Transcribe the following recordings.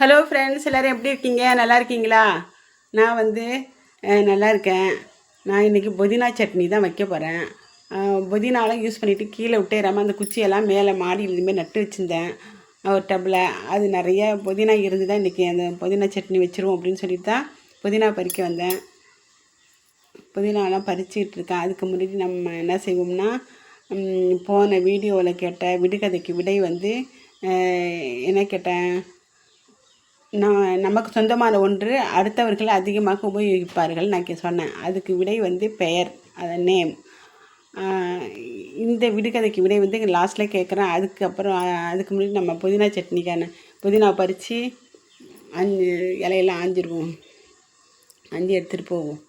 Hello friends, எல்லோரும் எப்படி இருக்கீங்க? நல்லா இருக்கீங்களா? நான் நல்லா இருக்கேன். நான் இன்றைக்கி புதினா சட்னி தான் வைக்க போகிறேன். புதினாலாம் யூஸ் பண்ணிவிட்டு கீழே விட்டேறாமல் அந்த குச்சியெல்லாம் மேலே மாடியில் இதுமாரி நட்டு வச்சுருந்தேன் ஒரு டப்பில். அது நிறைய புதினா இருந்து தான் இன்றைக்கி அந்த புதினா சட்னி வச்சுருவோம் அப்படின்னு சொல்லிட்டு தான் புதினா பறிக்க வந்தேன். புதினாலாம் பறிச்சிட்டு இருக்கேன். அதுக்கு முன்னாடி நம்ம என்ன செய்வோம்னா, போன வீடியோவில் கேட்ட விடுகதைக்கு விடை என்ன கேட்டேன், நமக்கு சொந்தமான ஒன்று அடுத்தவர்கள் அதிகமாக உபயோகிப்பார்கள் நான் சொன்னேன். அதுக்கு விடை பெயர், அதை நேம். இந்த விடுகதைக்கு விடை லாஸ்ட்டில் கேட்குறேன். அதுக்கு முன்னாடி நம்ம புதினா சட்னிக்கான புதினா பறித்து இலையெல்லாம் ஆஞ்சிருவோம், ஆஞ்சி எடுத்துகிட்டு போவோம்.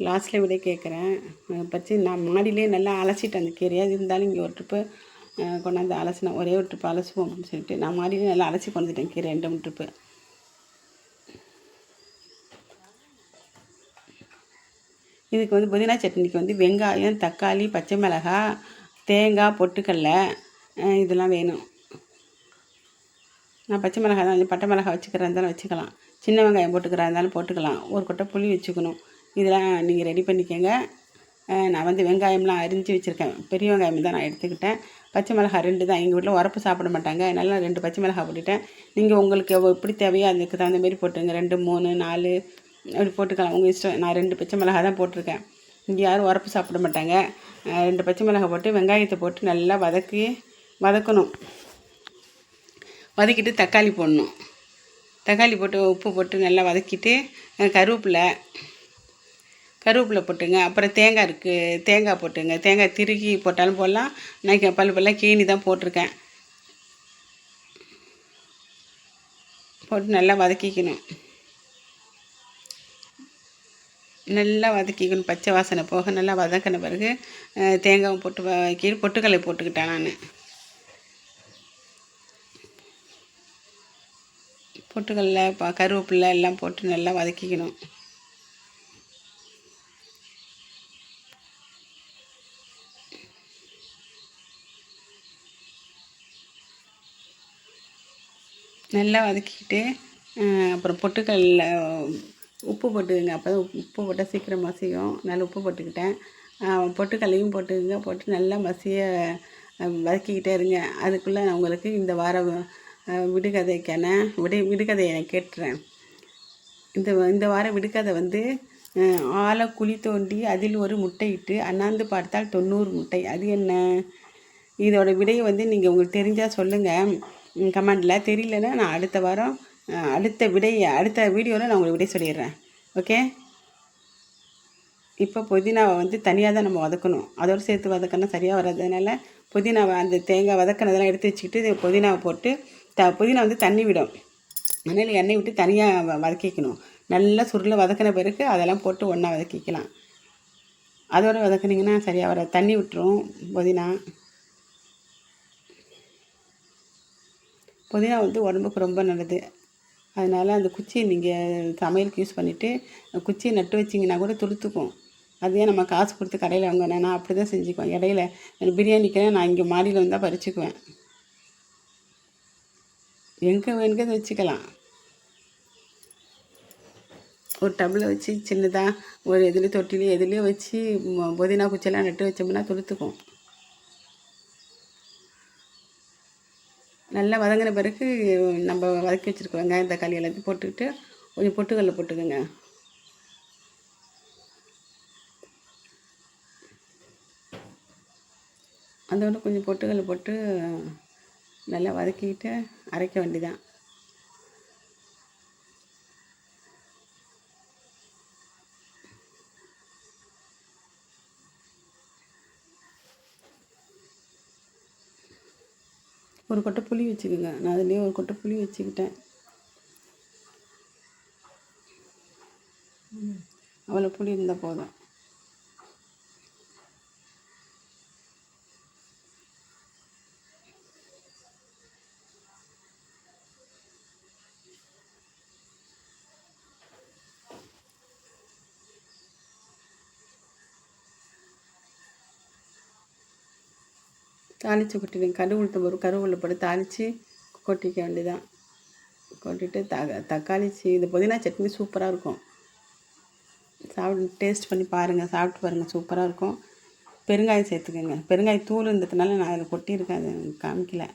லாஸ்ட்டில் விடை கேட்குறேன். பறித்து நான் மாடியிலே நல்லா அலசிட்டேன் அந்த கீரையை. அது இருந்தாலும் இங்கே ஒரு ட்ரிப்பு கொண்டாந்து அலசினேன். ஒரே ஒரு ட்ரிப்பு அலசுவோம் அப்படின்னு சொல்லிட்டு நான் மாடியிலே நல்லா அலசி கொண்டுட்டேன் கீரை 2-3 ட்ரிப்பு. இதுக்கு புதினா சட்னிக்கு வெங்காயம், தக்காளி, பச்சை மிளகாய், தேங்காய், பொட்டுக்கடலை இதெல்லாம் வேணும். நான் பச்சை மிளகாய் தான், பட்டை மிளகாய் வச்சுக்கிறதா இருந்தாலும் வச்சுக்கலாம், சின்ன வெங்காயம் போட்டுக்கிறதா இருந்தாலும் போட்டுக்கலாம். ஒரு கொட்டை புளி வச்சுக்கணும். இதெல்லாம் நீங்கள் ரெடி பண்ணிக்கோங்க. நான் வெங்காயம்லாம் அரிஞ்சு வச்சுருக்கேன். பெரிய வெங்காயம் தான் நான் எடுத்துக்கிட்டேன். பச்சை மிளகாய் 2 தான். எங்கள் வீட்டில் உரப்பு சாப்பிட மாட்டாங்க, அதனால 2 பச்சை மிளகாய் போட்டுட்டேன். நீங்கள் உங்களுக்கு எப்படி தேவையோ அதுக்கு தகுந்த மாரி போட்டுங்க. 2, 3, 4 அப்படி போட்டுக்கலாம், உங்கள் இஷ்டம். நான் 2 பச்சை மிளகாய் தான் போட்டிருக்கேன். இங்கே யாரும் உரப்பு சாப்பிட மாட்டாங்க. 2 பச்சை மிளகாய் போட்டு வெங்காயத்தை போட்டு நல்லா வதக்கணும். வதக்கிட்டு தக்காளி போடணும். தக்காளி போட்டு உப்பு போட்டு நல்லா வதக்கிட்டு கருவேப்பிலை போட்டுங்க. அப்புறம் தேங்காய் இருக்குது, தேங்காய் போட்டுங்க. தேங்காய் திருகி போட்டாலும் போடலாம். நான் பல்லெல்லாம் கீனி தான் போட்டிருக்கேன். போட்டு நல்லா வதக்கிக்கணும். பச்சை வாசனை போக நல்லா வதக்கின பிறகு தேங்காயும் போட்டு பொட்டுக்கடலை போட்டுக்கிட்டேன். நான் பொட்டுக்கடலை கருவேப்பிலை எல்லாம் போட்டு நல்லா வதக்கிக்கணும். நல்லா வதக்கிக்கிட்டு அப்புறம் பொட்டுக்கடலை உப்பு போட்டுக்கங்க. அப்போ தான் உப்பு போட்டால் சீக்கிரம் மசியும். நல்லா உப்பு போட்டுக்கிட்டேன். பொட்டுக்கடலையும் போட்டுக்கங்க. போட்டு நல்லா வதக்கிக்கிட்டே இருங்க. அதுக்குள்ளே நான் உங்களுக்கு இந்த வாரம் விடுகதையை நான் கேட்டுறேன். இந்த வாரம் விடுகதை ஆழ குழி தோண்டி அதில் ஒரு முட்டையிட்டு அண்ணாந்து பார்த்தால் 90 முட்டை. அது என்ன? இதோட விடையை நீங்கள் உங்களுக்கு தெரிஞ்சால் சொல்லுங்கள் கமெண்டில். தெரியலன்னா நான் அடுத்த வீடியோவில் நான் உங்களுக்கு விடை சொல்லிடுறேன். ஓகே. இப்போ புதினாவை தனியாக தான் நம்ம வதக்கணும். அதோடு சேர்த்து வதக்கணும் சரியாக வராததுனால புதினாவை அந்த தேங்காய் வதக்கினதெல்லாம் எடுத்து வச்சுக்கிட்டு புதினாவை போட்டு புதினா தண்ணி விடும். அதனால் எண்ணெய் விட்டு தனியாக வதக்கிக்கணும். நல்லா சுருளை வதக்கின பிறகு அதெல்லாம் போட்டு ஒன்றா வதக்கிக்கலாம். அதோடு வதக்குனிங்கன்னா சரியாக வராது, தண்ணி விட்டுரும். புதினா உடம்புக்கு ரொம்ப நல்லது. அதனால் அந்த குச்சியை நீங்கள் சமையலுக்கு யூஸ் பண்ணிவிட்டு குச்சியை நட்டு வச்சிங்கன்னா கூட துளுத்துக்கும். அதே நம்ம காசு கொடுத்து கடையில் வாங்கினேன். நான் அப்படி தான் செஞ்சுக்குவேன். இடையில பிரியாணிக்கெல்லாம் நான் இங்கே மாடியில் வந்தால் பறிச்சுக்குவேன். எங்கே வேணுங்கிறது வச்சுக்கலாம். ஒரு டப்பில் வச்சு சின்னதாக ஒரு தொட்டிலையோ வச்சு புதினா குச்சியெல்லாம் நட்டு வச்சோம்னா துளுத்துக்கும். நல்லா வதங்கின பிறகு நம்ம வதக்கி வச்சுருக்க வெங்காயம், தக்காளி எல்லாத்தையும் போட்டுக்கிட்டு கொஞ்சம் பொட்டுக்கடலை போட்டுக்கோங்க. அதோட கொஞ்சம் பொட்டுக்கடலை போட்டு நல்லா வதக்கிக்கிட்டு அரைக்க வேண்டியதான். ஒரு கொட்டை புளி வச்சுக்கோங்க. நான் அதுலேயே ஒரு கொட்டை புளி வச்சுக்கிட்டேன். அவ்வளோ புளி இருந்தால் போதும். தாளித்து கொட்டிடுங்க. கருவேப்பிலை போட்டு தாளித்து கொட்டிக்க வேண்டியதான். கொட்டிட்டு தக்காளி இது புதினா சட்னி சூப்பராக இருக்கும். டேஸ்ட் பண்ணி பாருங்கள், சாப்பிட்டு பாருங்கள், சூப்பராக இருக்கும். பெருங்காயம் சேர்த்துக்கோங்க. பெருங்காய தூள் இருந்ததுனால நான் அதில் கொட்டியிருக்கேன், அது காமிக்கல.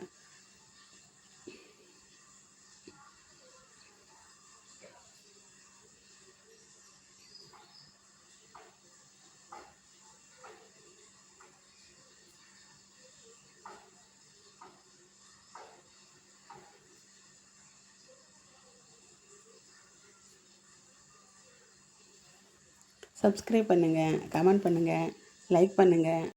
சப்ஸ்கிரைப் பண்ணுங்கள், கமெண்ட் பண்ணுங்கள், லைக் பண்ணுங்கள்.